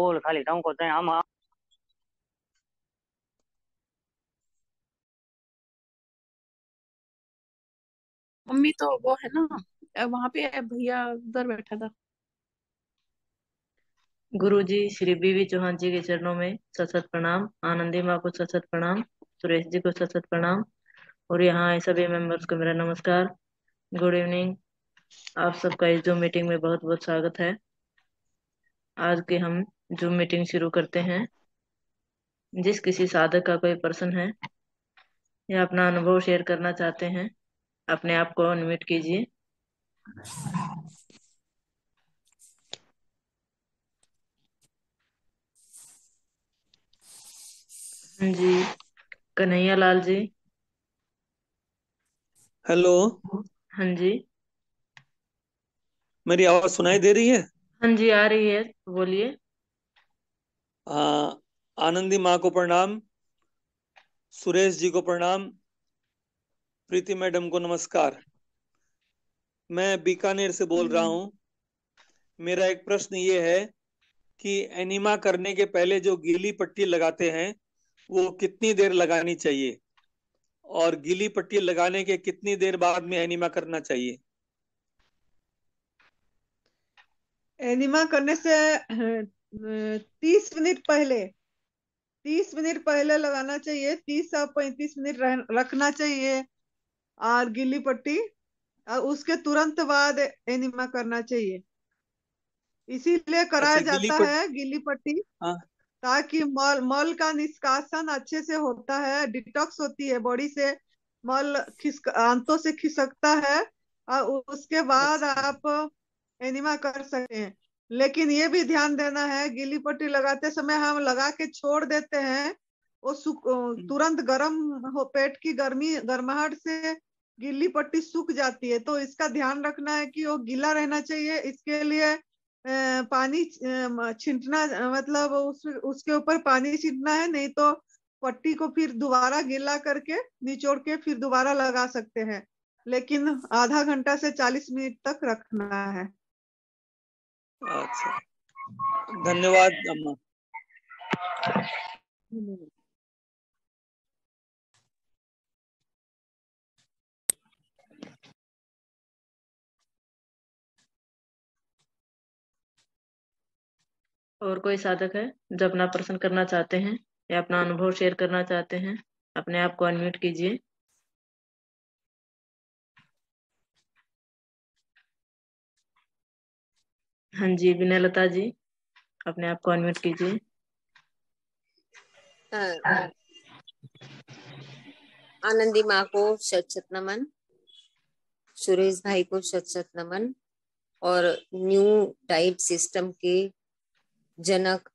बोल खाली टाउन को तय हम मम्मी तो वो है ना, वहां पे भैया उधर बैठा था। गुरु जी श्री बीवी चौहान जी के चरणों में सत सत प्रणाम। आनंदी माँ को सत सत प्रणाम। सुरेश जी को सत सत प्रणाम। और यहाँ आए सभी मेंबर्स को मेरा नमस्कार। Good evening. आप सबका इस जूम मीटिंग में बहुत बहुत स्वागत है। आज की हम जूम मीटिंग शुरू करते हैं। जिस किसी साधक का कोई प्रश्न है या अपना अनुभव शेयर करना चाहते हैं, अपने आप को अनम्यूट कीजिए। हाँ जी, कन्हैया लाल जी। हेलो। हाँ जी। मेरी आवाज सुनाई दे रही है? हाँ जी, आ रही है, बोलिए। हाँ। आनंदी माँ को प्रणाम। सुरेश जी को प्रणाम। प्रीति मैडम को नमस्कार। मैं बीकानेर से बोल रहा हूँ। मेरा एक प्रश्न ये है कि एनीमा करने के पहले जो गीली पट्टी लगाते हैं वो कितनी देर लगानी चाहिए, और गीली पट्टी लगाने के कितनी देर बाद में एनीमा करना चाहिए? एनिमा करने से 30 मिनट पहले लगाना चाहिए। 30 से 35 मिनट रखना चाहिए और गीली पट्टी, और उसके तुरंत बाद एनिमा करना चाहिए। इसीलिए कराया अच्छा, गीली जाता पट्टी। है गीली पट्टी, हाँ। ताकि मल मल का निष्कासन अच्छे से होता है, डिटॉक्स होती है बॉडी से। मल आंतों से खिसकता है, और उसके बाद अच्छा। आप एनिमा कर सकते हैं। लेकिन ये भी ध्यान देना है, गीली पट्टी लगाते समय हम लगा के छोड़ देते हैं, वो तुरंत गर्म हो, पेट की गर्माहट से गीली पट्टी सूख जाती है। तो इसका ध्यान रखना है कि वो गीला रहना चाहिए। इसके लिए पानी छींटना, मतलब उसके ऊपर पानी छींटना है, नहीं तो पट्टी को फिर दोबारा गीला करके निचोड़ के फिर दोबारा लगा सकते हैं। लेकिन आधा घंटा से 40 मिनट तक रखना है। अच्छा, धन्यवाद अम्मा। और कोई साधक है जो अपना प्रश्न करना चाहते हैं या अपना अनुभव शेयर करना चाहते हैं, अपने आप को अनम्यूट कीजिए। हाँ जी, विनयलता जी, अपने आप को अनम्यूट कीजिए। आनंदी माँ को शत शत नमन। सुरेश भाई को शत शत नमन। और न्यू डाइट सिस्टम के जनक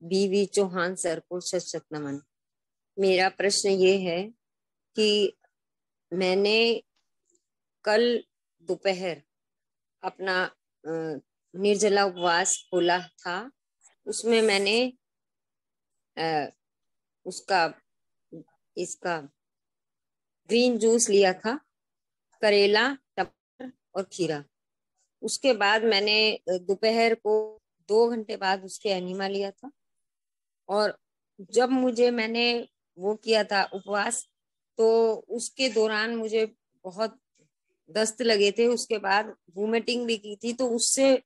बीवी चौहान सर को शत शत नमन। मेरा प्रश्न ये है कि मैंने कल दोपहर अपना निर्जला उपवास खोला था। उसमें मैंने उसका इसका ग्रीन जूस लिया था, करेला, टमाटर और खीरा। उसके बाद मैंने दोपहर को 2 घंटे बाद उसके एनिमा लिया था। और जब मैंने वो किया था उपवास, तो उसके दौरान मुझे बहुत दस्त लगे थे। उसके बाद वोमिटिंग भी की थी, तो उससे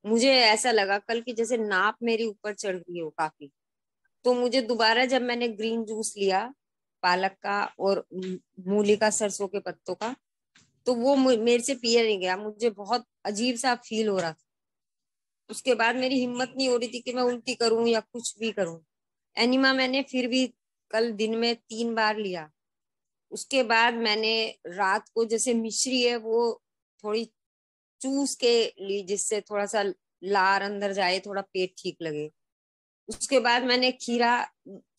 मुझे ऐसा लगा कल की जैसे नाप मेरी ऊपर चढ़ गई हो काफी। तो मुझे दोबारा जब मैंने ग्रीन जूस लिया पालक का और मूली का, सरसों के पत्तों का, तो वो मेरे से पिया नहीं गया। मुझे बहुत अजीब सा फील हो रहा था। उसके बाद मेरी हिम्मत नहीं हो रही थी कि मैं उल्टी करूं या कुछ भी करूं। एनिमा मैंने फिर भी कल दिन में 3 बार लिया। उसके बाद मैंने रात को जैसे मिश्री है वो थोड़ी चूस के ली, जिससे थोड़ा सा लार अंदर जाए, थोड़ा पेट ठीक लगे। उसके बाद मैंने खीरा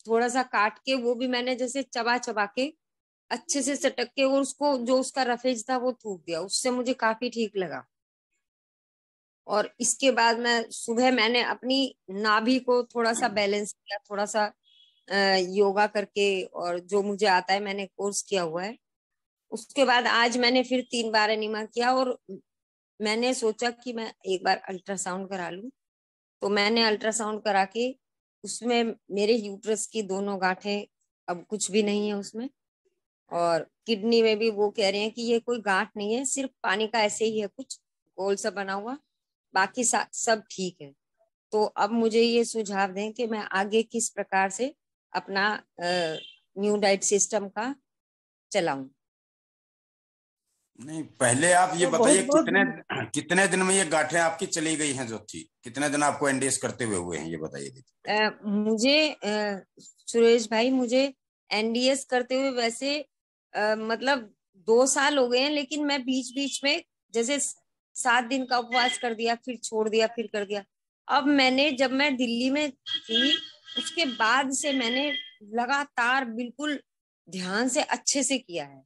थोड़ा सा काट के, वो भी मैंने जैसे चबा चबा के अच्छे से चटक के, और उसको जो उसका रफेज था वो थूक दिया। उससे मुझे काफी ठीक लगा। और इसके बाद मैं सुबह मैंने अपनी नाभि को थोड़ा सा बैलेंस किया, थोड़ा सा योगा करके, और जो मुझे आता है मैंने कोर्स किया हुआ है। उसके बाद आज मैंने फिर 3 बार एनिमा किया, और मैंने सोचा कि मैं एक बार अल्ट्रासाउंड करा लूं। तो मैंने अल्ट्रासाउंड करा के उसमें मेरे यूट्रस की दोनों गांठें अब कुछ भी नहीं है उसमें, और किडनी में भी वो कह रहे हैं कि ये कोई गांठ नहीं है, सिर्फ पानी का ऐसे ही है कुछ गोल सा बना हुआ, बाकी सब ठीक है। तो अब मुझे ये सुझाव दें कि मैं आगे किस प्रकार से अपना न्यू डाइट सिस्टम का चलाऊं। नहीं, पहले आप ये तो बताइए बहुत कितने दिन में ये गांठें आपकी चली गई हैं जो थी, कितने दिन आपको एनडीएस करते हुए हैं, ये बताइए दीदी। मुझे सुरेश भाई, मुझे एनडीएस करते हुए वैसे मतलब 2 साल हो गए हैं, लेकिन मैं बीच बीच में जैसे 7 दिन का उपवास कर दिया, फिर छोड़ दिया, फिर कर दिया। अब मैंने, जब मैं दिल्ली में थी उसके बाद से मैंने लगातार बिल्कुल ध्यान से अच्छे से किया है।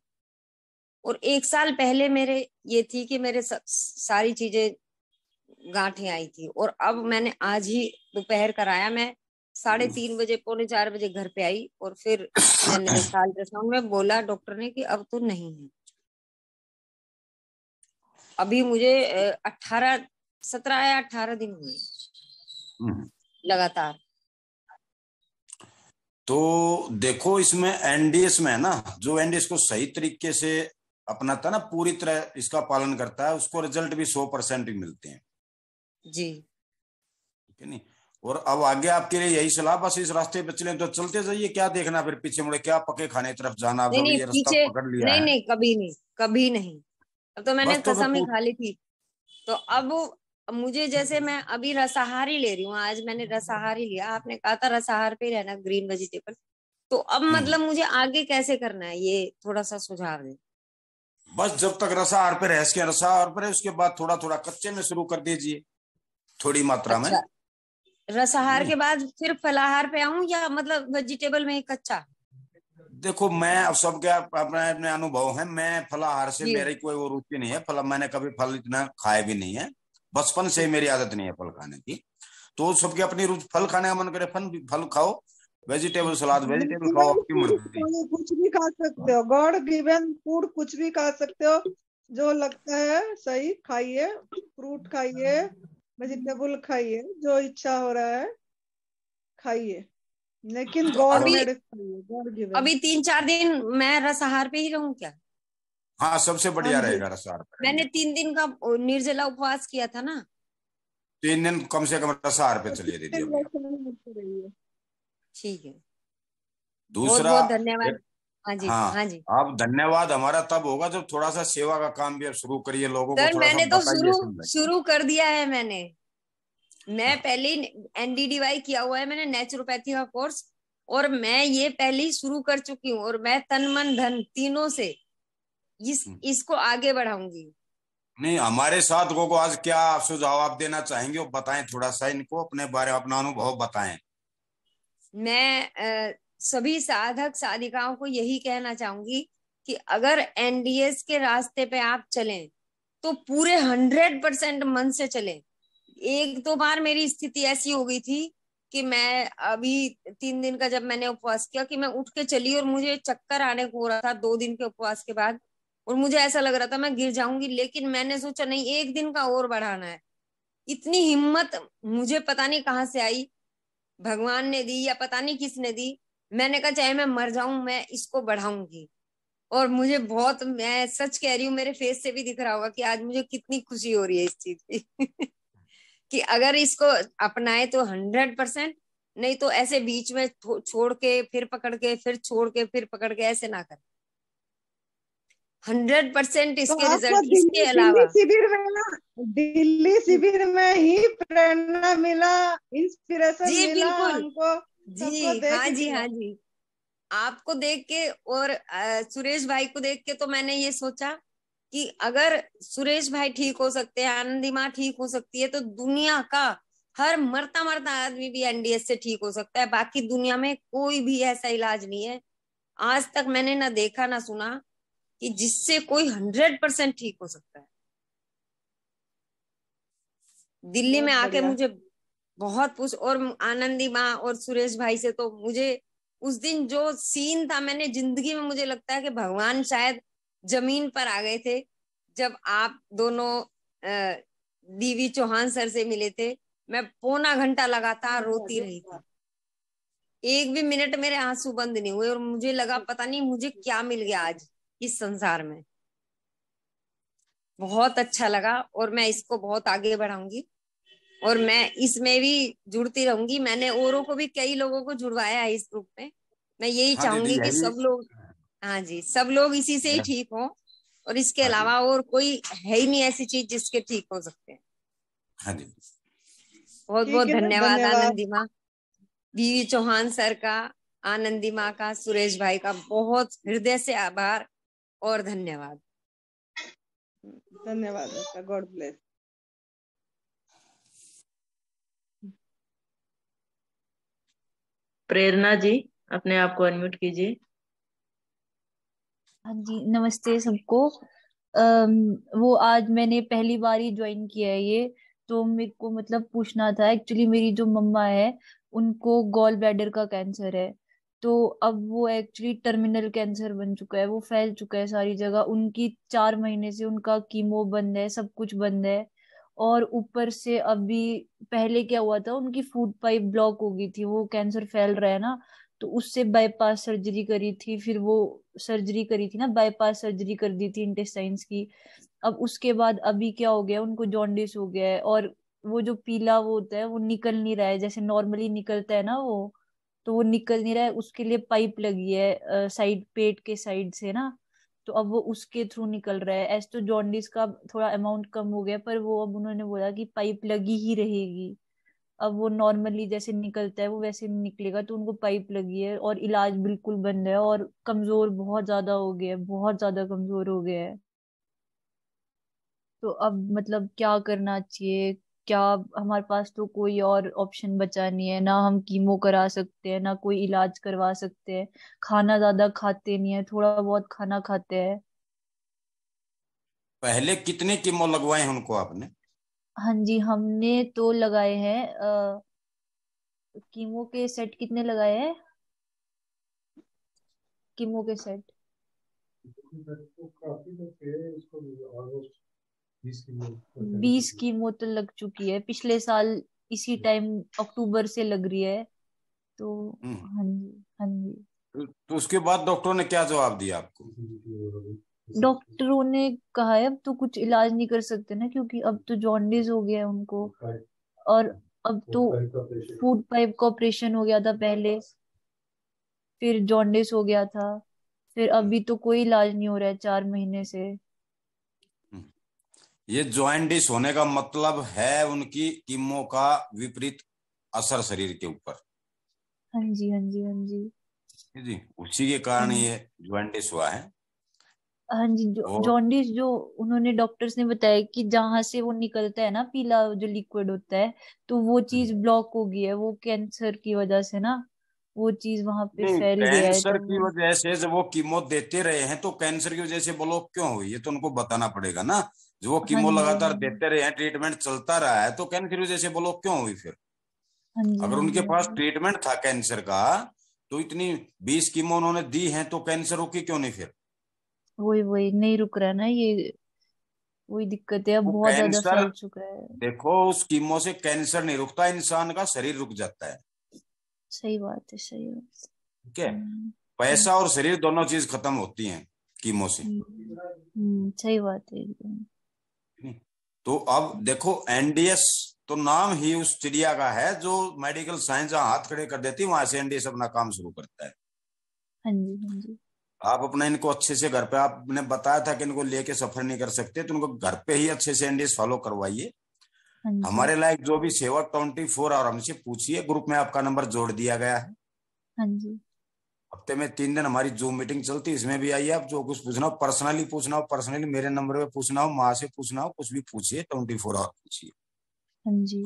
और 1 साल पहले मेरे ये थी कि मेरे सारी चीजें गांठें आई थी, और अब मैंने आज ही दोपहर कराया, मैं 3:30 बजे 3:45 बजे घर पे आई, और फिर मैंने देखा अल्ट्रासाउंड में, बोला डॉक्टर ने कि अब तो नहीं है। अभी मुझे 17 या 18 दिन हुए लगातार। तो देखो, इसमें एनडीएस में है ना, जो एनडीएस को सही तरीके से अपनाता है ना, पूरी तरह इसका पालन करता है, उसको रिजल्ट भी 100% ही मिलते हैं जी। ठीक है नहीं। और अब आगे आपके लिए यही सलाह, बस इस रास्ते पे चले तो चलते जाइए, क्या देखना फिर पीछे मुड़े, क्या पके खाने की तरफ जाना, नहीं जब नहीं, ये रास्ता पीछे पकड़ लिया नहीं, है। नहीं कभी नहीं, कभी नहीं। अब तो मैंने बस तो कसम ही फिर खा ली थी। तो अब मुझे, जैसे मैं अभी रसाहार ही ले रही हूँ, आज मैंने रसाहार ही लिया, आपने कहा था रसाहार पे ही रहना, ग्रीन वेजिटेबल। तो अब मतलब मुझे आगे कैसे करना है, ये थोड़ा सा सुझाव दें। बस जब तक रसाहार पे रह सके रसाहार पे रहे, उसके बाद थोड़ा थोड़ा कच्चे में शुरू कर दीजिए, थोड़ी मात्रा में। अच्छा, रसाहार के बाद फिर फलाहार पे आऊं, या मतलब वेजिटेबल में ही कच्चा? देखो, मैं अब सबके अपने अपने अनुभव है, मैं फलाहार से जी मेरी कोई वो रुचि नहीं है, फल मैंने कभी फल इतना खाए भी नहीं है, बचपन से ही मेरी आदत नहीं है फल खाने की। तो सबकी अपनी रुचि, फल खाने का मन करे फल फल खाओ, वेजिटेबल सलाद वेजिटेबल खाओ, आपकी मर्जी। कुछ भी खा सकते हो, गॉड गिवन फूड कुछ भी खा सकते हो, जो लगता है सही खाइए, फ्रूट खाइए, वेजिटेबल खाइए, जो इच्छा हो रहा है खाइए, लेकिन तो गॉड अब मेड खाइए, गॉड गिवन। अभी 3-4 दिन मैं रसाहार पे ही रहूं क्या? हाँ, सबसे हाँ बढ़िया जी, रहेगा रसाहार पे मैंने रहेंगे। 3 दिन का निर्जला उपवास किया था ना। 3 दिन कम से कम रसाहार पे तो चलिए दीदी फिर अभी आप। वैसे नहीं होते रहिए। ठीक है, बहुत दूसरा, बहुत धन्यवाद। हाँ जी, हाँ, हाँ जी आप धन्यवाद हमारा तब होगा जब थोड़ा सा सेवा का काम भी आप शुरू करिए, लोगों को सर। थोड़ा सा मैंने तो बताइए, शुरू समझाइए। शुरू कर दिया है मैंने। मैं हाँ, पहले एनडीडीवाई किया हुआ है मैंने, नेचुरोपैथी का कोर्स, और मैं ये पहले ही शुरू कर चुकी हूँ, और मैं तन मन धन तीनों से इसको आगे बढ़ाऊंगी। नहीं, हमारे साधकों को आज क्या सुझाव आप देना चाहेंगे, वो बताएं थोड़ा सा, इनको अपने बारे में अपना अनुभव बताएं। मैं सभी साधक साधिकाओं को यही कहना चाहूंगी कि अगर एनडीएस के रास्ते पे आप चलें तो पूरे 100% मन से चलें। 1-2 बार मेरी स्थिति ऐसी हो गई थी कि मैं अभी 3 दिन का जब मैंने उपवास किया कि मैं उठ के चली, और मुझे चक्कर आने को हो रहा था 2 दिन के उपवास के बाद, और मुझे ऐसा लग रहा था मैं गिर जाऊंगी, लेकिन मैंने सोचा नहीं, 1 दिन का और बढ़ाना है। इतनी हिम्मत मुझे पता नहीं कहाँ से आई, भगवान ने दी या पता नहीं किसने दी। मैंने कहा चाहे मैं मर जाऊं, मैं इसको बढ़ाऊंगी। और मुझे बहुत, मैं सच कह रही हूँ, मेरे फेस से भी दिख रहा होगा कि आज मुझे कितनी खुशी हो रही है इस चीज की कि अगर इसको अपनाए तो 100%, नहीं तो ऐसे बीच में छोड़ के फिर पकड़ के फिर छोड़ के फिर पकड़ के ऐसे ना कर। 100% तो इसके आपको रिजल्ट, इसके दिल्ली अलावा। शिविर में ना, दिल्ली शिविर में ही प्रेरणा मिला, इंस्पिरेशन जी मिला बिल्कुल, हमको, सबको जी देख हाँ जी, के। हाँ जी। आपको देख के और सुरेश भाई को देख के तो मैंने ये सोचा कि अगर सुरेश भाई ठीक हो सकते हैं, आनंदी माँ ठीक हो सकती है, तो दुनिया का हर मरता मरता आदमी भी एनडीएस से ठीक हो सकता है। बाकी दुनिया में कोई भी ऐसा इलाज नहीं है, आज तक मैंने ना देखा ना सुना कि जिससे कोई 100% ठीक हो सकता है। दिल्ली में बहुत आके बढ़िया। मुझे बहुत पूछ, और आनंदी माँ और सुरेश भाई से तो मुझे उस दिन जो सीन था, मैंने जिंदगी में, मुझे लगता है कि भगवान शायद जमीन पर आ गए थे जब आप दोनों डीवी चौहान सर से मिले थे। मैं पौना घंटा लगातार रोती रही थी, एक भी मिनट मेरे आंसू बंद नहीं हुए, और मुझे लगा पता नहीं मुझे क्या मिल गया आज इस संसार में। बहुत अच्छा लगा, और मैं इसको बहुत आगे बढ़ाऊंगी, और मैं इसमें भी जुड़ती रहूंगी। मैंने औरों को भी, कई लोगों को जुड़वाया है इस ग्रुप में। मैं यही हाँ दीदी चाहूंगी कि यही। सब लोग, हाँ जी, सब लोग इसी से ही मैं- ठीक हो, और इसके हाँ जी। अलावा और कोई है ही नहीं ऐसी चीज जिसके ठीक हो सकते हैं। हाँ जी। बहुत बहुत ठीक है, धन्यवाद धन्यवाद। आनंदी माँ, बीवी चौहान सर का, आनंदी माँ का, सुरेश भाई का बहुत हृदय से आभार और धन्यवाद। धन्यवाद बेटा, गॉड ब्लेस। प्रेरणा जी, अपने आप को अनम्यूट कीजिए। हाँ जी, नमस्ते सबको। वो आज मैंने पहली बार ही ज्वाइन किया है ये, तो मेरे को मतलब पूछना था। एक्चुअली मेरी जो मम्मा है उनको गॉल ब्लैडर का कैंसर है, तो अब वो एक्चुअली टर्मिनल कैंसर बन चुका है, वो फैल चुका है सारी जगह। उनकी 4 महीने से उनका कीमो बंद है, सब कुछ बंद है। और ऊपर से अभी पहले क्या हुआ था, उनकी फूड पाइप ब्लॉक हो गई थी, वो कैंसर फैल रहा है ना, तो उससे बाईपास सर्जरी करी थी। फिर वो सर्जरी करी थी ना, बाईपास सर्जरी कर दी थी इंटेस्टाइन्स की। अब उसके बाद अभी क्या हो गया, उनको जॉन्डिस हो गया है, और वो जो पीला वो होता है वो निकल नहीं रहा है जैसे नॉर्मली निकलता है ना वो, तो वो निकल नहीं रहा है। उसके लिए पाइप लगी है साइड, पेट के साइड से ना, तो अब वो उसके थ्रू निकल रहा है। ऐसे तो जॉन्डिस का थोड़ा अमाउंट कम हो गया, पर वो अब उन्होंने बोला कि पाइप लगी ही रहेगी। अब वो नॉर्मली जैसे निकलता है वो वैसे नहीं निकलेगा, तो उनको पाइप लगी है, और इलाज बिल्कुल बंद है, और कमजोर बहुत ज्यादा हो गया है, बहुत ज्यादा कमजोर हो गया है। तो अब मतलब क्या करना चाहिए? क्या, हमारे पास तो कोई और ऑप्शन बचा नहीं है ना, हम कीमो करा सकते हैं ना कोई इलाज करवा सकते हैं। खाना ज्यादा खाते नहीं है, थोड़ा बहुत खाना खाते हैं। पहले कितने कीमो लगवाए हैं उनको आपने? हाँ जी, हमने तो लगाए हैं कीमो के सेट कितने लगाए हैं, कीमो के सेट 20 कीमो तो लग चुकी है पिछले साल इसी टाइम, अक्टूबर से लग रही है। तो हम्म। हाँ जी, हाँ जी। तो उसके बाद डॉक्टरों ने क्या जवाब दिया आपको? डॉक्टरों ने कहा है अब तो कुछ इलाज नहीं कर सकते ना, क्योंकि अब तो जॉन्डिस हो गया है उनको, और अब तो फूड पाइप का ऑपरेशन हो गया था पहले, फिर जॉन्डिस हो गया था, फिर अभी तो कोई इलाज नहीं हो रहा है 4 महीने से। हम्म। ये जॉइंटिस होने का मतलब है उनकी कीमो का विपरीत असर शरीर के ऊपर। हाँ जी, हाँ जी, हाँ जी। जी, उसी के कारण हाँ ये जॉइंटिस हुआ है। हाँ जी, जो और जॉन्डिस जो उन्होंने डॉक्टर्स ने बताया कि जहां से वो निकलता है ना पीला जो लिक्विड होता है, तो वो चीज ब्लॉक हो गई है, वो कैंसर की वजह से ना, वो चीज वहां पे नहीं, फैल गया है, कैंसर तो की वो। वजह से जब वो कीमो देते रहे हैं तो कैंसर की वजह से ब्लॉक क्यों हुई, ये तो उनको बताना पड़ेगा ना। जो वो हाँ कीमो जी, लगातार हाँ जी, देते रहे हैं, ट्रीटमेंट चलता रहा है, तो कैंसर की वजह से ब्लॉक क्यों हुई फिर? हाँ जी, अगर हाँ उनके जी, हाँ पास जी। ट्रीटमेंट था कैंसर का, तो इतनी 20 कीमो उन्होंने दी हैं, तो कैंसर रुकी क्यों नहीं फिर? वही वही नहीं रुक रहा ना ये, वही दिक्कत है, अब वो बहुत ज्यादा कैंसर, फैल चुका है। देखो उस कीमो से कैंसर नहीं रुकता, इंसान का शरीर रुक जाता है। सही बात है, सही बात। ठीक है। हम्म, हम्म, पैसा और शरीर दोनों चीज खत्म होती हैं कीमो से। सही बात है एकदम। तो अब देखो, एनडीएस तो नाम ही उस चिड़िया का है जो मेडिकल साइंस जहां हाथ खड़े कर देती है, वहां से एनडीएस अपना काम शुरू करता है। हाँ जी, हाँ जी, आप अपना इनको अच्छे से घर पे, आपने बताया था कि इनको लेके सफर नहीं कर सकते, तो उनको घर पे ही अच्छे से एनडीएस फॉलो करवाइए। हाँ जी, हमारे लायक जो भी सेवा 24 आवर हमसे पूछिए, ग्रुप में आपका नंबर जोड़ दिया गया है। हाँ जी। हफ्ते में 3 दिन हमारी जूम मीटिंग चलती है, इसमें भी आइए। आप जो कुछ पूछना हो पर्सनली पूछना हो, पर्सनली मेरे नंबर पे पूछना हो, माँ से पूछना हो, कुछ भी पूछिए, 24 आवर पूछिए। हाँ जी,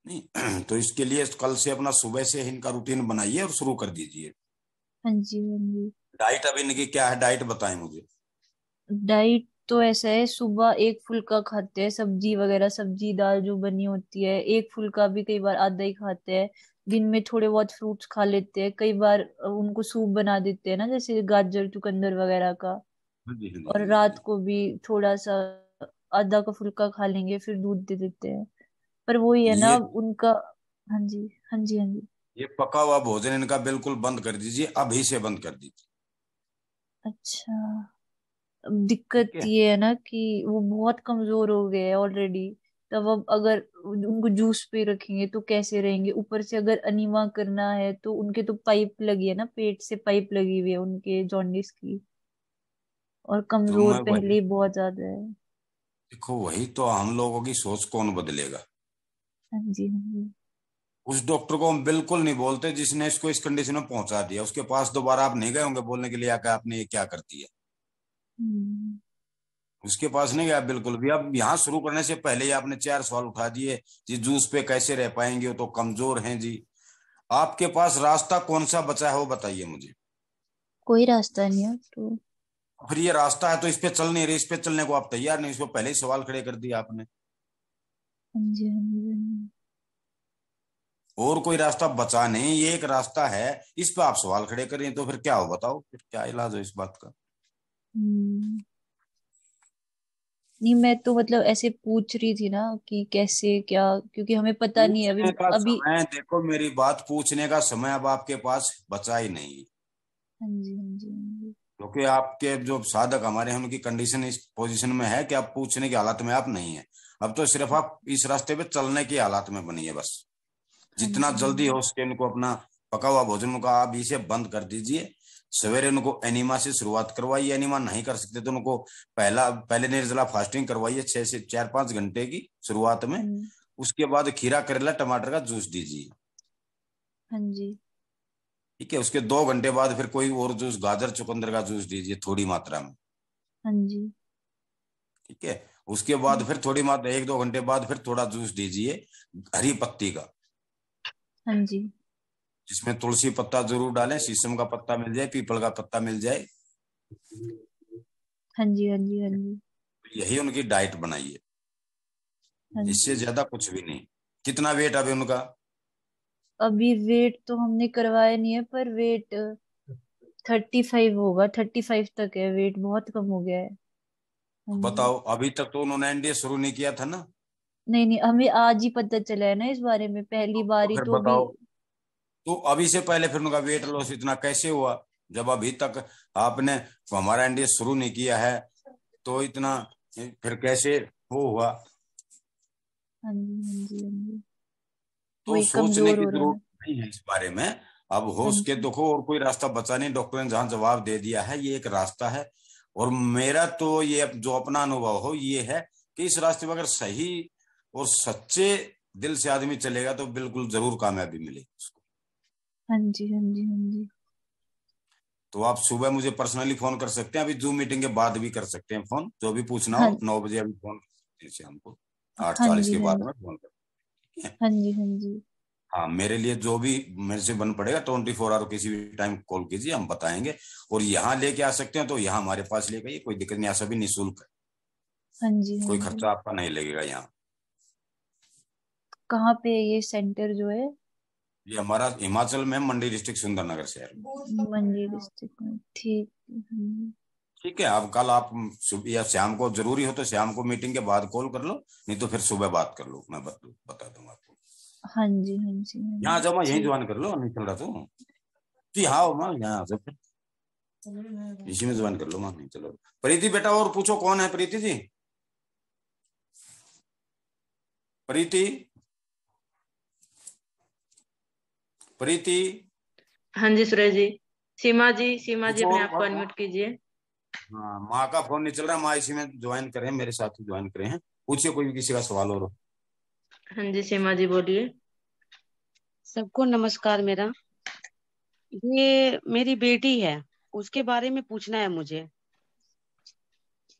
नहीं तो इसके लिए कल से अपना सुबह से इनका रूटीन बनाइए और शुरू कर दीजिए। हाँ जी, हाँ जी। डाइट अब इनकी क्या है, डाइट बताएं मुझे। डाइट तो ऐसा है, सुबह एक फुल्का खाते हैं, सब्जी वगैरह, सब्जी दाल जो बनी होती है, एक फुल्का भी कई बार आधा ही खाते हैं। दिन में थोड़े बहुत फ्रूट्स खा लेते हैं, कई बार उनको सूप बना देते हैं ना, जैसे गाजर चुकंदर वगैरह का। हाँ जी, हाँ जी, और हाँ जी, हाँ रात जी। को भी थोड़ा सा आधा का फुल्का खा लेंगे, फिर दूध दे देते हैं। पर वही है ना ये उनका। हाँ जी, हाँ जी, हाँ जी। ये पका हुआ भोजन इनका बिल्कुल बंद कर दीजिए, अभी से बंद कर दीजिए। अच्छा। अब दिक्कत ठीक है। ये है ना कि वो बहुत कमजोर हो गए हैं ऑलरेडी। तब अब अगर उनको जूस पे रखेंगे तो कैसे रहेंगे? ऊपर से अगर अनीमा करना है तो उनके तो पाइप लगी है ना, पेट से पाइप लगी हुई है उनके जॉन्डिस की। और तो कमजोर मैं पहले वही, ही बहुत ज्यादा है। देखो वही तो, हम लोगों की सोच कौन बदलेगा? हाँ जी, हाँ जी। उस डॉक्टर को हम बिल्कुल नहीं बोलते जिसने इसको इस कंडीशन में पहुंचा दिया, उसके पास दोबारा आप नहीं गए होंगे बोलने के लिए आकर आपने ये क्या कर दिया। हम्म। उसके पास नहीं गया बिल्कुल भी। अब यहाँ शुरू करने से पहले ही आपने 4 सवाल उठा दिए जी, जूस पे कैसे रह पाएंगे, वो तो कमजोर हैं जी। आपके पास रास्ता कौन सा बचा है वो बताइए मुझे। कोई रास्ता नहीं है तो। फिर ये रास्ता है तो इस पे चल नहीं रही, इस पे चलने को आप तैयार नहीं, इस पे पहले ही सवाल खड़े कर दिए आपने। हाँ जी, हाँ जी, हाँ जी। और कोई रास्ता बचा नहीं, ये एक रास्ता है, इस पे आप सवाल खड़े करें तो फिर क्या हो बताओ, फिर क्या इलाज हो इस बात का? हम्म। नहीं, मैं तो मतलब ऐसे पूछ रही थी ना कि कैसे क्या, क्योंकि हमें पता नहीं है अभी। पूछने का अभी। समय, देखो मेरी बात, पूछने का समय अब आपके पास बचा ही नहीं। हाँ जी, हाँ जी, हाँ जी। क्योंकि आपके जो साधक हमारे हैं उनकी कंडीशन इस पोजीशन में है कि आप पूछने की हालत में आप नहीं है। अब तो सिर्फ आप इस रास्ते पे चलने की हालत में बनी है बस। हाँ जितना जी, हाँ जल्दी जी। हो सके उनको अपना पका हुआ भोजन उनका आप इसे बंद कर दीजिए। सवेरे उनको एनिमा से शुरुआत करवाइए, एनिमा नहीं कर सकते तो उनको पहले निर्जला फास्टिंग करवाइए 6 से 4-5 घंटे की शुरुआत में। हाँ। उसके बाद खीरा करेला टमाटर का जूस दीजिए। हाँ जी। ठीक है। उसके 2 घंटे बाद फिर कोई और जूस, गाजर चुकंदर का जूस दीजिए थोड़ी मात्रा में। हाँ जी। ठीक है। उसके बाद फिर थोड़ी मात्रा, 1-2 घंटे बाद फिर थोड़ा जूस दीजिए हरी पत्ती का, हाँ जी। जिसमें तुलसी पत्ता जरूर डालें, शीशम का पत्ता मिल जाए, पीपल का पत्ता मिल जाए। हाँ जी। हाँ जी। हाँ जी। यही उनकी डाइट बनाइए, हाँ इससे जी। ज्यादा कुछ भी नहीं। कितना वेट अभी उनका? अभी वेट तो हमने करवाया नहीं है, पर वेट 35 होगा, 35 तक है वेट, बहुत कम हो गया है। हाँ जी। बताओ, अभी तक तो उन्होंने एनडीए शुरू नहीं किया था ना। नहीं नहीं, हमें आज ही पता चला है ना इस बारे में, पहली तो बार ही फिर तो अभी। बताओ, तो अभी से पहले फिर उनका वेट लॉस इतना कैसे हुआ जब अभी तक आपने हमारा एनडीए शुरू नहीं किया है? तो इतना फिर कैसे वो हुआ? हाँ जी, हाँ जी, हाँ जी। तो वही सोचने कमजोर की हो रहे हैं जरूरत ना। नहीं है इस बारे में। अब हो हाँ सके जी। देखो, और कोई रास्ता बचा नहीं, डॉक्टर ने जहां जवाब दे दिया है ये एक रास्ता है। और मेरा तो ये जो अपना अनुभव हो ये है कि इस रास्ते पर अगर सही और सच्चे दिल से आदमी चलेगा तो बिल्कुल जरूर कामयाबी मिलेगी उसको। हाँ जी। हाँ जी। हाँ जी। तो आप सुबह मुझे पर्सनली फोन कर सकते हैं, अभी जूम मीटिंग के बाद भी कर सकते हैं फोन, जो भी पूछना हाँ। हो 9 बजे अभी फोन कर सकते हैं शाम को, आठ हाँ चालीस जी। के हाँ बाद जी। में फोन कर सकते हैं। हाँ जी। हाँ जी। हाँ, मेरे लिए जो भी मेरे से बन पड़ेगा 24 आवर किसी भी टाइम कॉल कीजिए, हम बताएंगे। और यहाँ लेके आ सकते हैं तो यहाँ हमारे पास लेके आइए, कोई दिक्कत नहीं, ऐसा भी निःशुल्क है, हाँ जी। हाँ कोई जी। खर्चा आपका नहीं लगेगा यहाँ। कहाँ पे है ये सेंटर जो है? ये हमारा हिमाचल में, मंडी डिस्ट्रिक्ट, सुंदरनगर शहर में। मंडी डिस्ट्रिक्ट में, ठीक है। हाँ जी। ठीक है। अब कल आप सुबह या शाम को, जरूरी हो तो शाम को मीटिंग के बाद कॉल कर लो, नहीं तो फिर सुबह बात कर लो, मैं बता दूंगा आपको। हाँ जी। हाँ जी। हाँ यहाँ जी, जाओ, मैं यहीं ठीक। ज्वाइन कर लो, नहीं चल रहा तो जी, हाँ माँ यहाँ आ जाओ फिर, इसी में ज्वाइन कर लो माँ, नहीं चलो। प्रीति बेटा और पूछो, कौन है प्रीति जी? प्रीति, प्रीति। हाँ जी सुरेश जी। सीमा जी पूछो अपने आप को और अनम्यूट कीजिए। हाँ, माँ का फोन नहीं चल रहा, माँ इसी में ज्वाइन करें, मेरे साथ ही ज्वाइन करें हैं। पूछिए कोई भी किसी का सवाल और हो। हाँ जी सीमा जी बोलिए। सबको नमस्कार मेरा। ये मेरी बेटी है, उसके बारे में पूछना है मुझे।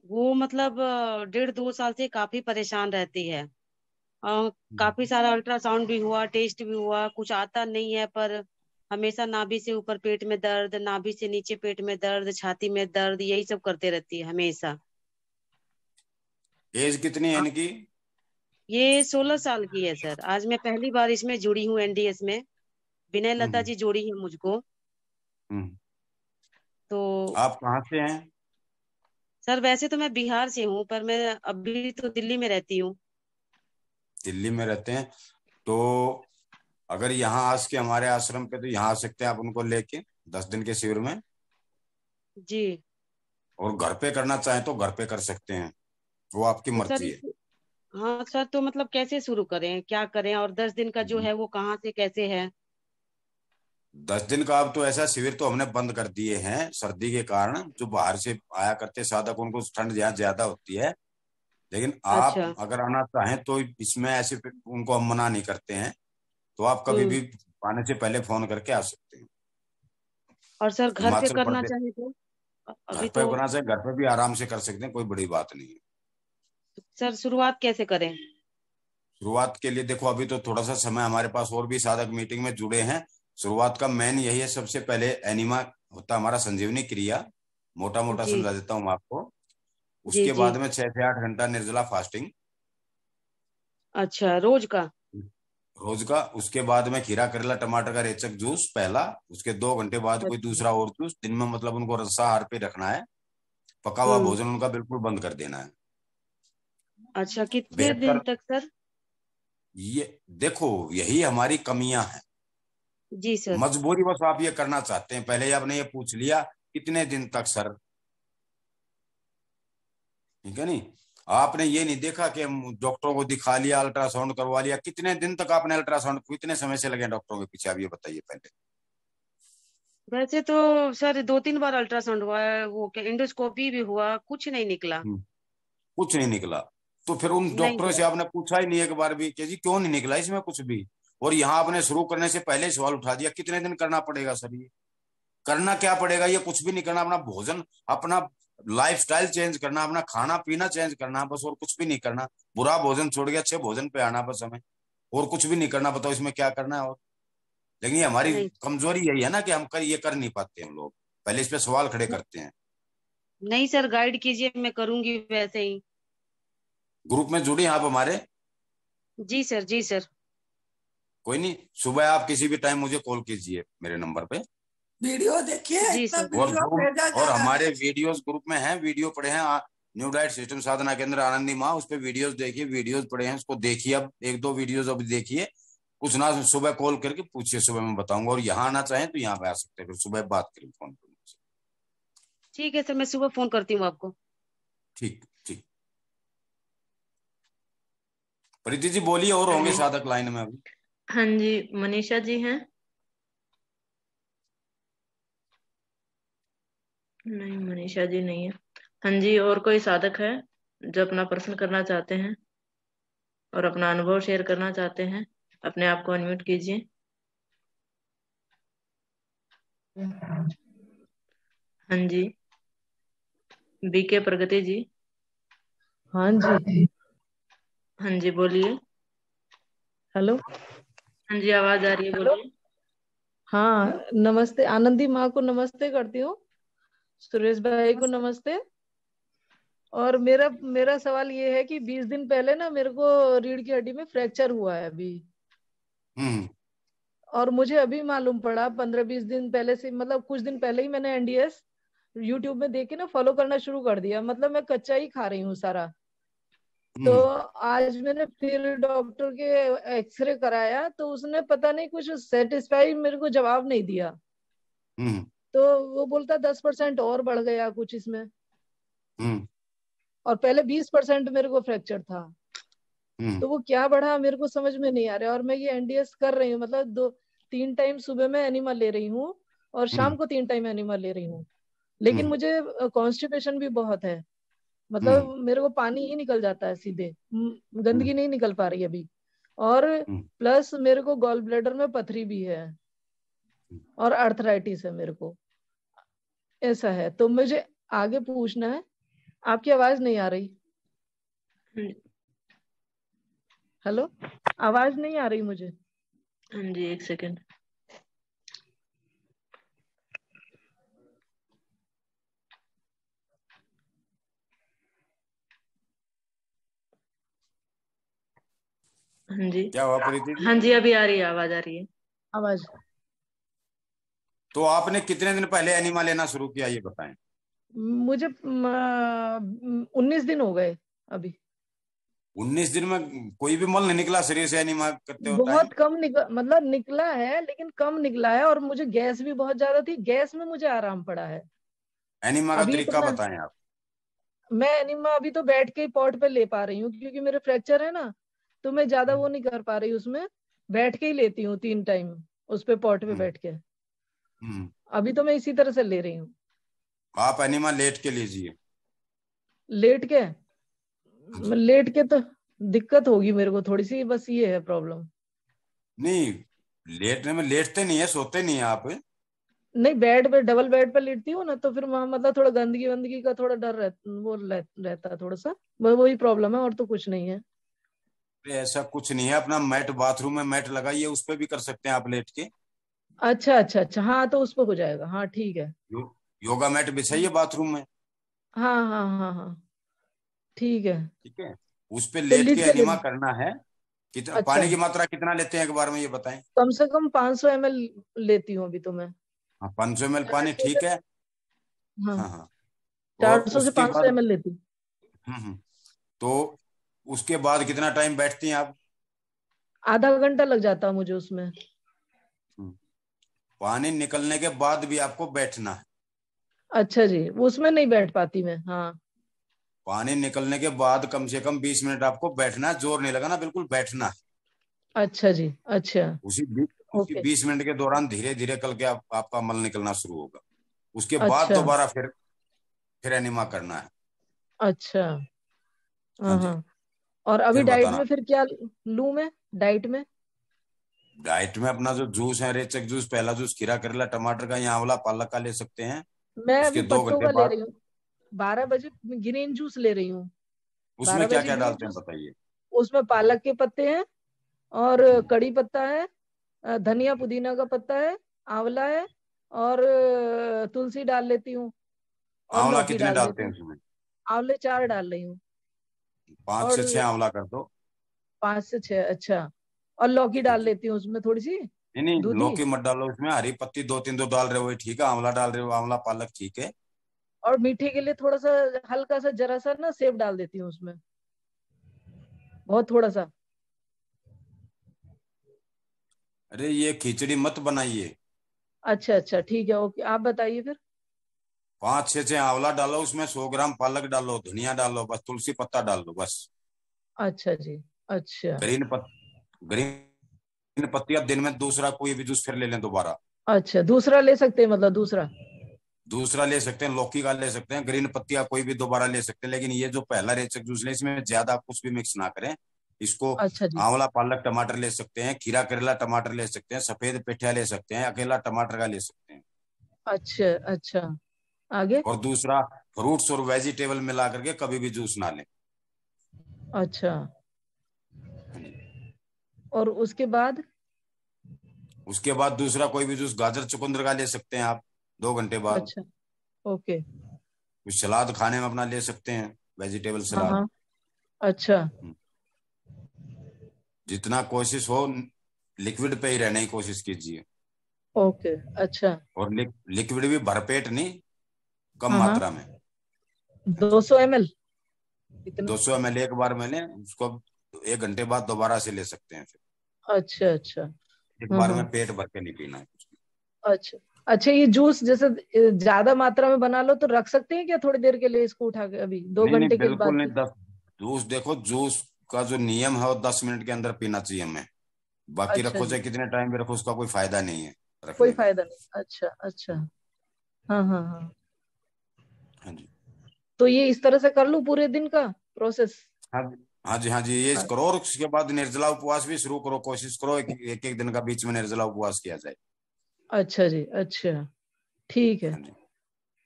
वो मतलब 1.5-2 साल से काफी परेशान रहती है। काफी सारा अल्ट्रासाउंड भी हुआ, टेस्ट भी हुआ, कुछ आता नहीं है, पर हमेशा नाभि से ऊपर पेट में दर्द, नाभि से नीचे पेट में दर्द, छाती में दर्द, यही सब करते रहती है हमेशा। एज कितनी है आ, इनकी? ये 16 साल की है सर। आज मैं पहली बार इसमें जुड़ी हूँ एनडीएस में। विनय लता हम्म। जी जोड़ी है मुझको। हम्म। तो आप कहाँ से हैं? सर वैसे तो मैं बिहार से हूँ, पर मैं अभी तो दिल्ली में रहती हूँ। दिल्ली में रहते हैं, तो अगर यहाँ आज के हमारे आश्रम पे, तो यहाँ आ सकते हैं आप उनको लेके 10 दिन के शिविर में। जी। और घर पे करना चाहें तो घर पे कर सकते हैं, वो आपकी तो सर मर्जी है। हाँ सर, तो मतलब कैसे शुरू करें, क्या करें, और 10 दिन का जो है वो कहाँ से कैसे है? 10 दिन का अब तो ऐसा शिविर तो हमने बंद कर दिए हैं सर्दी के कारण। जो बाहर से आया करते साधक, उनको ठंड यहाँ ज्यादा होती है, लेकिन आप अच्छा। अगर आना चाहें तो इसमें ऐसे उनको हम मना नहीं करते हैं। तो आप कभी हम्म। भी आने से पहले फोन करके आ सकते हैं। और सर घर पे हिमाचल करना प्रदेश, चाहे तो? घर अभी पे तो करना चाहे घर पे भी आराम से कर सकते हैं, कोई बड़ी बात नहीं है। सर शुरुआत कैसे करें? शुरुआत के लिए देखो, अभी तो थोड़ा सा समय हमारे पास, और भी साधक मीटिंग में जुड़े हैं। शुरुआत का मेन यही है, सबसे पहले एनिमा होता है हमारा संजीवनी क्रिया, मोटा मोटा जी समझा देता हूँ आपको। जी उसके जी। बाद में 6 से 8 घंटा निर्जला फास्टिंग अच्छा, रोज का? रोज का। उसके बाद में खीरा करेला टमाटर का रेचक जूस पहला। उसके 2 घंटे बाद कोई अच्छा। दूसरा और जूस। दिन में मतलब उनको रसाहार पे रखना है, पका हुआ हम्म। भोजन उनका बिल्कुल बंद कर देना है। अच्छा, कितने दिन बेहतर तक सर? ये देखो, यही हमारी कमियां हैं। जी सर। मजबूरी बस आप ये करना चाहते हैं। पहले आपने ये पूछ लिया कितने दिन तक सर, ठीक है नहीं। आपने ये नहीं देखा कि हम डॉक्टरों को दिखा लिया, अल्ट्रासाउंड करवा लिया। कितने दिन तक आपने अल्ट्रासाउंड, कितने समय से लगे डॉक्टरों के पीछे, आप ये बताइए पहले। वैसे तो सर 2-3 बार अल्ट्रासाउंड हुआ है, वो क्या इंडोस्कोपी भी हुआ, कुछ नहीं निकला। कुछ नहीं निकला। तो फिर उन नहीं डॉक्टरों सर। से आपने पूछा ही नहीं एक बार भी कि जी क्यों नहीं निकला इसमें कुछ भी। और यहाँ आपने शुरू करने से पहले सवाल उठा दिया कितने दिन करना पड़ेगा सर। ये करना क्या पड़ेगा, ये कुछ भी नहीं करना। अपना भोजन, अपना लाइफस्टाइल चेंज करना, अपना खाना पीना चेंज करना बस, और कुछ भी नहीं करना। बुरा भोजन छोड़ के अच्छे भोजन पे आना बस हमें, और कुछ भी नहीं करना। बताओ इसमें क्या करना है और। लेकिन ये हमारी नहीं कमजोरी यही है ना कि ये कर नहीं पाते हम लोग, पहले इस पे सवाल खड़े करते हैं। नहीं सर, गाइड कीजिए, मैं करूंगी वैसे ही। ग्रुप में जुड़े आप हमारे। जी सर, जी सर। कोई नहीं, सुबह आप किसी भी टाइम मुझे कॉल कीजिए मेरे नंबर पे। वीडियो देखिए, जी इतना सर। और वीडियो भेजा जा और रहा है। हमारे वीडियोस ग्रुप में हैं, वीडियो पड़े हैं। न्यू डाइट सिस्टम साधना केंद्र आनंदी माँ, उस पे वीडियोस देखिए, वीडियोस पड़े हैं, उसको देखिए। अब 1-2 वीडियोस अभी देखिए। कुछ ना सुबह कॉल करके पूछिए, सुबह मैं बताऊंगा। और यहाँ आना चाहें तो यहाँ पे आ सकते हैं, फिर सुबह बात करें फोन पर। ठीक है सर, मैं सुबह फोन करती हूँ आपको। ठीक ठीक। प्रीति जी बोलिए, और होंगे साधक लाइन में अभी? हाँ जी, मनीषा जी हैं? नहीं, मनीषा जी नहीं है। हाँ जी, और कोई साधक है जो अपना प्रश्न करना चाहते हैं और अपना अनुभव शेयर करना चाहते हैं? अपने आप को अनम्यूट कीजिए। हाँ जी, बीके प्रगति जी। हाँ जी। हाँ जी, बोलिए। हेलो। हाँ जी, आवाज आ रही है, हेलो। बोलिए। हाँ, नमस्ते। आनंदी माँ को नमस्ते करती हूँ। सुरेश भाई को नमस्ते। और मेरा मेरा सवाल ये है कि 20 दिन पहले ना मेरे को रीढ़ की हड्डी में फ्रैक्चर हुआ है अभी। और मुझे अभी मालूम पड़ा 15-20 दिन पहले से, मतलब कुछ दिन पहले ही मैंने एनडीएस यूट्यूब में देख के ना फॉलो करना शुरू कर दिया। मतलब मैं कच्चा ही खा रही हूँ सारा। तो आज मैंने फिर डॉक्टर के एक्सरे कराया, तो उसने पता नहीं कुछ सेटिस्फाई मेरे को जवाब नहीं दिया। तो वो बोलता 10% और बढ़ गया कुछ इसमें। और पहले 20% मेरे को फ्रैक्चर था। तो वो क्या बढ़ा मेरे को समझ में नहीं आ रहा। और मैं ये एनडीएस कर रही हूँ, मतलब 2-3 टाइम सुबह में एनिमल ले रही हूँ और शाम को 3 टाइम एनिमल ले रही हूँ। लेकिन मुझे कॉन्स्टिपेशन भी बहुत है। मतलब मेरे को पानी ही निकल जाता है सीधे, गंदगी नहीं निकल पा रही अभी। और प्लस मेरे को गॉल ब्लैडर में पथरी भी है और अर्थराइटिस है मेरे को, ऐसा है। तो मुझे आगे पूछना है। आपकी आवाज नहीं आ रही। हेलो, आवाज नहीं आ रही मुझे। हाँ जी, एक सेकंड। हाँ जी, क्या हुआ प्रीति जी? हाँ जी, अभी आ रही है, आवाज आ रही है। आवाज। तो आपने कितने दिन पहले एनिमा लेना शुरू किया, ये बताएं। मुझे 19 दिन हो गए अभी। 19 दिन में कोई भी मल नहीं निकला शरीर से एनिमा करते हो टाइम? बहुत कम मतलब निकला है, लेकिन कम निकला है। और मुझे गैस भी बहुत ज्यादा थी, गैस में मुझे आराम पड़ा है। एनिमा का अभी तो तरीका बताएं आप। मैं एनिमा अभी तो बैठ के ही पॉट पे ले पा रही हूँ, क्योंकि मेरे फ्रैक्चर है ना, तो मैं ज्यादा वो नहीं कर पा रही उसमें। बैठ के ही लेती हूँ 3 टाइम उस पे, पॉट पे बैठ के। अभी तो मैं इसी तरह से ले रही हूँ। आप एनिमा लेट के लीजिए। लेट के? लेट के तो दिक्कत होगी मेरे को थोड़ी सी, बस ये है प्रॉब्लम। नहीं, लेटने में लेटते नहीं है, सोते नहीं है आप? नहीं, बेड पे, डबल बेड पे लेटती हूँ ना, तो फिर वहां मतलब थोड़ा गंदगी वंदगी का थोड़ा डर रहता है थोड़ा सा, वही प्रॉब्लम है, और तो कुछ नहीं है। ऐसा कुछ नहीं है, अपना मैट बाथरूम में मैट लगाइए, उस पे भी कर सकते हैं आप लेट के। अच्छा अच्छा अच्छा, हाँ तो उस पर हो जाएगा, हाँ ठीक है। योगा मैट बिछाइए बाथरूम में। हाँ हाँ हाँ हाँ, ठीक है। ठीक है, उस पे तो लेट के लीड के एनिमा ले। करना है। कितना अच्छा, पानी की मात्रा कितना लेते हैं एक बार में ये बताएं? कम से कम 500 ml लेती हूँ अभी तो मैं। हाँ, 500 ml पानी 400 ठीक से, है। हाँ, हाँ हाँ। और 400 से उसके 500 बाद ml लेती हूँ। हम्म, तो उसके बाद कितना टाइम बैठती हैं आप? आधा घंटा लग जाता है मुझे उसमें। पानी निकलने के बाद भी आपको बैठना है। अच्छा जी, उसमें नहीं बैठ पाती मैं, हाँ। पानी निकलने के बाद कम से कम 20 मिनट आपको बैठना है, जोर नहीं लगाना, बिल्कुल बैठना है। अच्छा जी, अच्छा। उसी ओके। 20 मिनट के दौरान धीरे धीरे करके आपका मल निकलना शुरू होगा। उसके बाद अच्छा दोबारा फिर एनिमा करना है। अच्छा, हाँ हाँ जी। हाँ। और अभी फिर डाइट बताना। में फिर क्या लूं मैं, डाइट में? डाइट में अपना जो जूस है, रेचक जूस, पहला जूस खीरा करेला टमाटर का या आंवला पालक का ले सकते हैं। मैं उसके अभी 2 पत्तों घंटे का ले बाद रही हूँ। 12 बजे ग्रीन जूस ले रही हूँ। उसमें 12 क्या बजे क्या ग्रीन डालते हैं जूस। बताइए? उसमें पालक के पत्ते हैं, और कड़ी पत्ता है, धनिया पुदीना का पत्ता है, आंवला है, और तुलसी डाल लेती हूँ, और आंवला लौकी कितने डाल डालते देती हैं हूँ। उसमें? आंवले 4 डाल रही हूँ। 5 से 6 और आंवला कर दो। 5 से 6, अच्छा। और लौकी हाँ डाल जी। लेती हूँ उसमें थोड़ी सी, नहीं नहीं, दूधी। लौकी मत डालो उसमें, हरी पत्ती 2-3 दो डाल रहे हो वही ठीक है, आंवला डाल रहे हो, आंवला पालक ठीक है। और मीठे के लिए थोड़ा सा, हल्का सा, जरा सा ना सेब डाल देती हूँ उसमें, बहुत थोड़ा सा। अरे ये खिचड़ी मत बनाइए। अच्छा अच्छा, ठीक है, ओके, आप बताइए फिर। 5 से 6 आंवला डालो उसमें, 100 ग्राम पालक डालो, धनिया डालो, बस तुलसी पत्ता डाल दो बस। अच्छा जी, अच्छा ग्रीन पत्ती अब दिन में दूसरा कोई भी जूस फिर ले लें दोबारा। अच्छा, दूसरा ले सकते हैं, मतलब दूसरा। दूसरा ले सकते हैं, लौकी का ले सकते हैं, ग्रीन पत्तियां कोई भी दोबारा ले सकते हैं, लेकिन ये जो पहला रेचक जूस ले इसमें ज्यादा कुछ भी मिक्स ना करें इसको। अच्छा जी, आंवला पालक टमाटर ले सकते हैं, खीरा करेला टमाटर ले सकते हैं, सफेद पेठिया ले सकते हैं, अकेला टमाटर का ले सकते हैं। अच्छा अच्छा, आगे? और दूसरा, फ्रूट्स और वेजिटेबल मिला करके कभी भी जूस ना लें। अच्छा, हाँ जी। और उसके बाद? उसके बाद दूसरा कोई भी जूस गाजर चुकंदर का ले सकते हैं आप 2 घंटे बाद। अच्छा, ओके। कुछ सलाद खाने में अपना ले सकते हैं, वेजिटेबल हाँ सलाद। हाँ, अच्छा। जितना कोशिश हो लिक्विड पे ही रहने की कोशिश कीजिए। ओके, अच्छा। और लिक्विड भी भरपेट नहीं, कम हाँ हाँ, मात्रा में। हाँ जी। 200 ml इतना? 200 ml एक बार में लें उसको, 1 घंटे बाद दोबारा से ले सकते हैं फिर। अच्छा अच्छा, एक हाँ बार हाँ, में पेट भर के नहीं पीना है कुछ। अच्छा अच्छा। ये जूस जैसे ज्यादा मात्रा में बना लो तो रख सकते हैं क्या थोड़ी देर के लिए इसको उठा के, अभी 2 नहीं नहीं, घंटे के बिल्कुल बाद नहीं। की? 10 जूस देखो, जूस का जो नियम है वो 10 मिनट के अंदर पीना चाहिए हमें। बाकी अच्छा रखो जी, चाहे कितने टाइम भी रखो, उसका कोई फायदा नहीं है कोई रखने का। फायदा नहीं, अच्छा अच्छा। हाँ हाँ हाँ। हाँ जी। तो ये इस तरह से कर लूं पूरे दिन का प्रोसेस? हाँ जी, हाँ जी, हाँ जी, ये करो। और उसके बाद निर्जला उपवास भी शुरू करो, कोशिश करो एक दिन का बीच में निर्जला उपवास किया जाए। अच्छा जी, अच्छा, ठीक है। हाँ जी।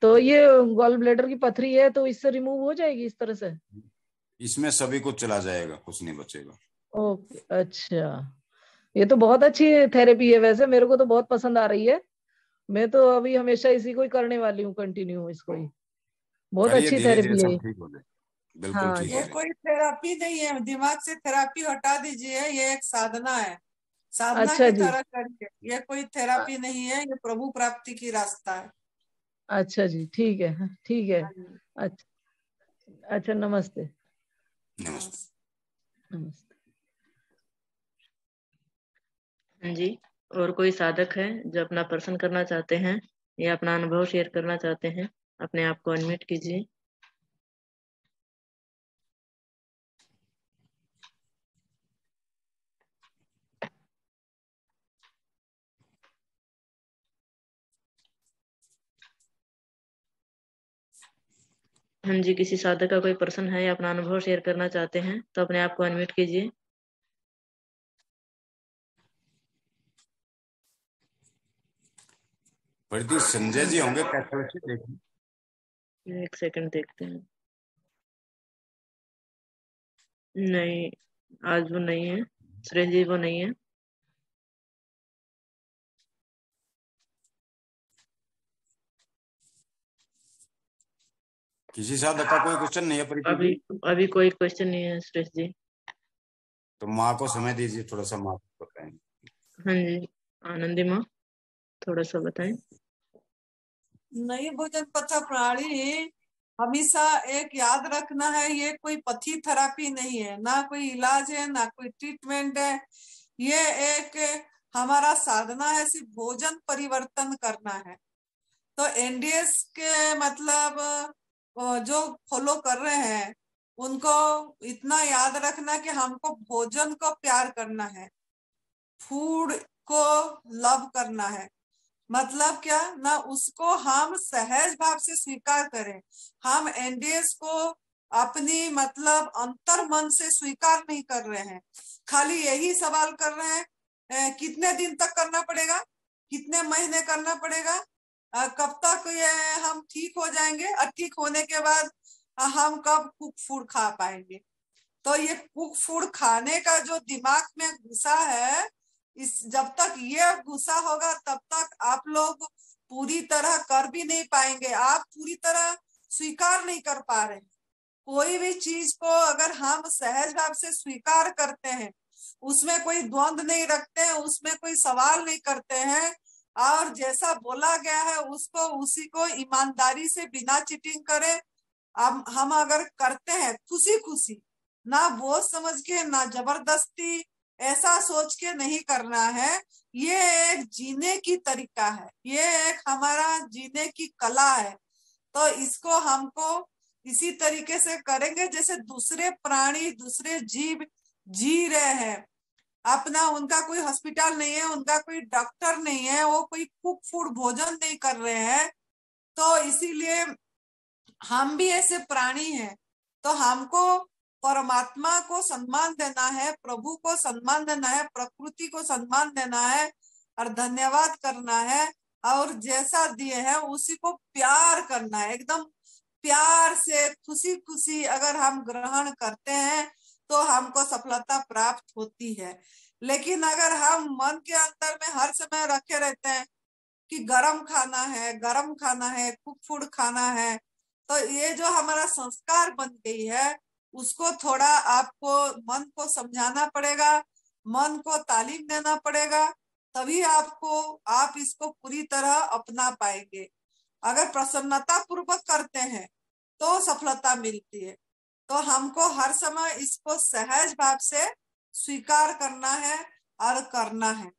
तो ये गॉल ब्लैडर की पथरी है तो इससे रिमूव हो जाएगी इस तरह से? इसमें सभी कुछ चला जाएगा, कुछ नहीं बचेगा। ओके, अच्छा। ये तो बहुत अच्छी थेरेपी है, वैसे मेरे को तो बहुत पसंद आ रही है। मैं तो अभी हमेशा इसी को ही करने वाली हूँ, कंटिन्यू इसको ही। बहुत करिए, अच्छी धीरे धीरे थेरेपी है सब ये। ठीक हो जाए, बिल्कुल हाँ ठीक जी। हो ये जाए। कोई थेरापी नहीं है, दिमाग से थेरापी हटा दीजिए, ये एक साधना है। साधना अच्छा की जी, तरह करिए, ये कोई थेरापी नहीं है, ये प्रभु प्राप्ति की रास्ता है। अच्छा जी, ठीक है, हाँ, ठीक है। हाँ जी। अच्छा अच्छा, नमस्ते। नमस्ते। नमस्ते। हाँ जी, और कोई साधक है जो अपना प्रश्न करना चाहते हैं या अपना अनुभव शेयर करना चाहते हैं? अपने आप को अनम्यूट कीजिए। हाँ जी, किसी साधक का कोई प्रश्न है या अपना अनुभव शेयर करना चाहते हैं तो अपने आप को अनम्यूट कीजिए। प्रति संजय जी होंगे कैसे बच्चे देखिए। एक सेकंड देखते हैं। नहीं, आज वो नहीं है। सुरेश जी वो नहीं है। किसी साधक का कोई क्वेश्चन नहीं है प्रीति अभी जी? अभी कोई क्वेश्चन नहीं है सुरेश जी। तो माँ को समय दीजिए, थोड़ा सा माँ को बताएंगे। हाँ जी, आनंदी माँ थोड़ा सा बताएं। नई भोजन पथ प्रणाली हमेशा एक याद रखना है, ये कोई पथी थेरापी नहीं है, ना कोई इलाज है, ना कोई ट्रीटमेंट है। ये एक हमारा साधना है, सिर्फ भोजन परिवर्तन करना है। तो एनडीएस के मतलब जो फॉलो कर रहे हैं उनको इतना याद रखना कि हमको भोजन को प्यार करना है, फूड को लव करना है। मतलब क्या ना, उसको हम सहज भाव से स्वीकार करें। हम एनडीएस को अपनी मतलब अंतर मन से स्वीकार नहीं कर रहे हैं, खाली यही सवाल कर रहे हैं कितने दिन तक करना पड़ेगा, कितने महीने करना पड़ेगा, कब तक ये हम ठीक हो जाएंगे, और ठीक होने के बाद हम कब कुक फूड खा पाएंगे। तो ये कुक फूड खाने का जो दिमाग में घुसा है, इस जब तक ये घुसा होगा तब तक आप लोग पूरी तरह कर भी नहीं पाएंगे। आप पूरी तरह स्वीकार नहीं कर पा रहे। कोई भी चीज को अगर हम सहज भाव से स्वीकार करते हैं, उसमें कोई द्वंद्व नहीं रखते हैं, उसमें कोई सवाल नहीं करते हैं, और जैसा बोला गया है उसको उसी को ईमानदारी से बिना चीटिंग करे हम अगर करते हैं खुशी खुशी, ना बोझ समझ के, ना जबरदस्ती, ऐसा सोच के नहीं करना है। ये एक जीने की तरीका है, ये एक हमारा जीने की कला है। तो इसको हमको इसी तरीके से करेंगे जैसे दूसरे प्राणी, दूसरे जीव जी रहे हैं अपना। उनका कोई हॉस्पिटल नहीं है, उनका कोई डॉक्टर नहीं है, वो कोई कुक फूड भोजन नहीं कर रहे हैं। तो इसीलिए हम भी ऐसे प्राणी हैं। तो हमको परमात्मा को सम्मान देना है, प्रभु को सम्मान देना है, प्रकृति को सम्मान देना है और धन्यवाद करना है, और जैसा दिए है उसी को प्यार करना है। एकदम प्यार से खुशी खुशी अगर हम ग्रहण करते हैं तो हमको सफलता प्राप्त होती है। लेकिन अगर हम मन के अंदर में हर समय रखे रहते हैं कि गरम खाना है, गरम खाना है, कुक फूड खाना है, तो ये जो हमारा संस्कार बन गई है उसको थोड़ा आपको मन को समझाना पड़ेगा, मन को तालीम देना पड़ेगा, तभी आप इसको पूरी तरह अपना पाएंगे। अगर प्रसन्नता पूर्वक करते हैं तो सफलता मिलती है। तो हमको हर समय इसको सहज भाव से स्वीकार करना है और करना है।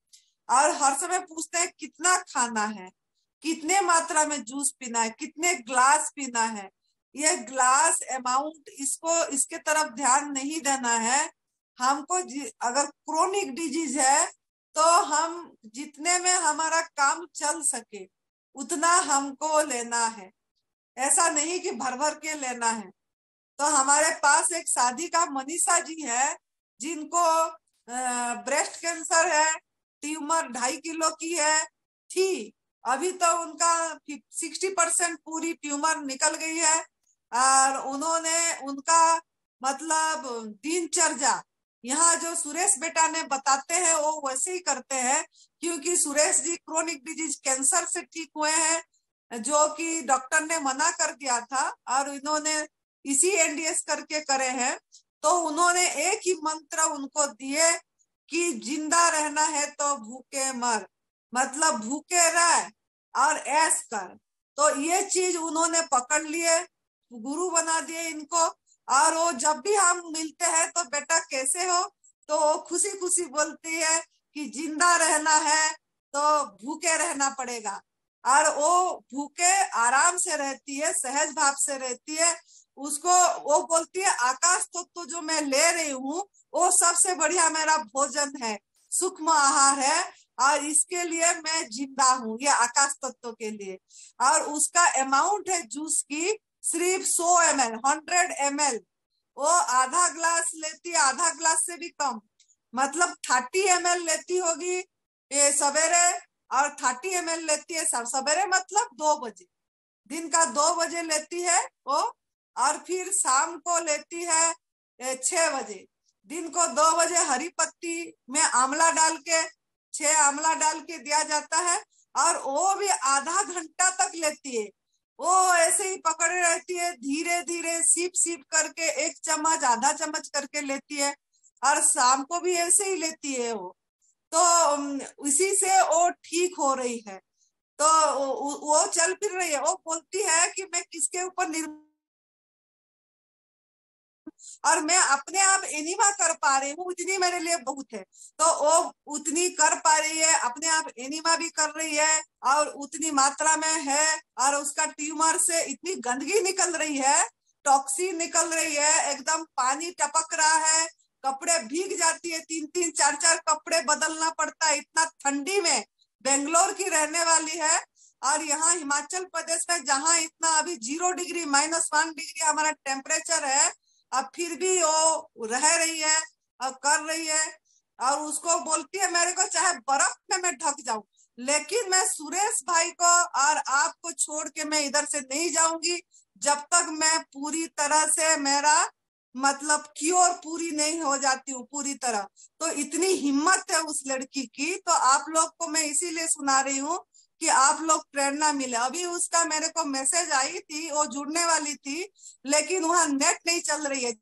और हर समय पूछते हैं कितना खाना है, कितने मात्रा में जूस पीना है, कितने ग्लास पीना है। ये ग्लास अमाउंट इसके तरफ ध्यान नहीं देना है हमको। अगर क्रोनिक डिजीज है तो हम जितने में हमारा काम चल सके उतना हमको लेना है, ऐसा नहीं कि भर भर के लेना है। तो हमारे पास एक शादी का मनीषा जी है जिनको ब्रेस्ट कैंसर है, ट्यूमर 2.5 किलो की है थी, अभी तो उनका 60% पूरी ट्यूमर निकल गई है। और उन्होंने उनका मतलब दिनचर्या यहाँ जो सुरेश बेटा ने बताते हैं वो वैसे ही करते हैं, क्योंकि Suresh ji chronic disease cancer से ठीक हुए हैं जो कि डॉक्टर ने मना कर दिया था, और इन्होंने इसी एनडीएस करके करे हैं। तो उन्होंने एक ही मंत्र उनको दिए कि जिंदा रहना है तो भूखे मर, मतलब भूखे रह और ऐश कर। तो ये चीज उन्होंने पकड़ लिए, गुरु बना दिए इनको। और वो जब भी हम मिलते हैं तो बेटा कैसे हो, तो वो खुशी खुशी बोलती है कि जिंदा रहना है तो भूखे रहना पड़ेगा। और वो भूखे आराम से रहती है, सहज भाव से रहती है। उसको वो बोलती है आकाश तो जो मैं ले रही हूँ वो सबसे बढ़िया मेरा भोजन है, सूक्ष्म आहार है, और इसके लिए मैं जिंदा हूँ, ये आकाश तत्व के लिए। और उसका अमाउंट है जूस की सिर्फ 100 ml, 100 ml। वो आधा ग्लास लेती है, आधा ग्लास से भी कम, मतलब 30 ml लेती होगी ये सवेरे, और 30 ml लेती है सवेरे, मतलब 2 बजे, दिन का 2 बजे लेती है वो, और फिर शाम को लेती है 6 बजे। दिन को 2 बजे हरी पत्ती में आंवला डाल के, 6 आंवला डाल के दिया जाता है, और वो भी आधा घंटा तक लेती है। वो ऐसे ही पकड़े रहती है, धीरे धीरे सीप सीप करके 1 चम्मच आधा चम्मच करके लेती है, और शाम को भी ऐसे ही लेती है वो। तो इसी से वो ठीक हो रही है। तो वो चल फिर रही है। वो बोलती है कि मैं किसके ऊपर निर्भर, और मैं अपने आप एनिमा कर पा रही हूँ, इतनी मेरे लिए बहुत है। तो वो उतनी कर पा रही है, अपने आप एनिमा भी कर रही है, और उतनी मात्रा में है, और उसका ट्यूमर से इतनी गंदगी निकल रही है, टॉक्सिन निकल रही है, एकदम पानी टपक रहा है, कपड़े भीग जाती है, 3-3 4-4 कपड़े बदलना पड़ता है इतना ठंडी में। बेंगलोर की रहने वाली है, और यहाँ हिमाचल प्रदेश में जहाँ इतना अभी 0 डिग्री -1 डिग्री हमारा टेम्परेचर है, अब फिर भी वो रह रही है और कर रही है। और उसको बोलती है मेरे को चाहे बर्फ में मैं ढक जाऊं, लेकिन मैं सुरेश भाई को और आपको छोड़ के मैं इधर से नहीं जाऊंगी जब तक मैं पूरी तरह से, मेरा मतलब क्योर पूरी नहीं हो जाती हूँ पूरी तरह। तो इतनी हिम्मत है उस लड़की की। तो आप लोग को मैं इसीलिए सुना रही हूँ कि आप लोग प्रेरणा मिले। अभी उसका मेरे को मैसेज आई थी, वो जुड़ने वाली थी, लेकिन वहां नेट नहीं चल रही है।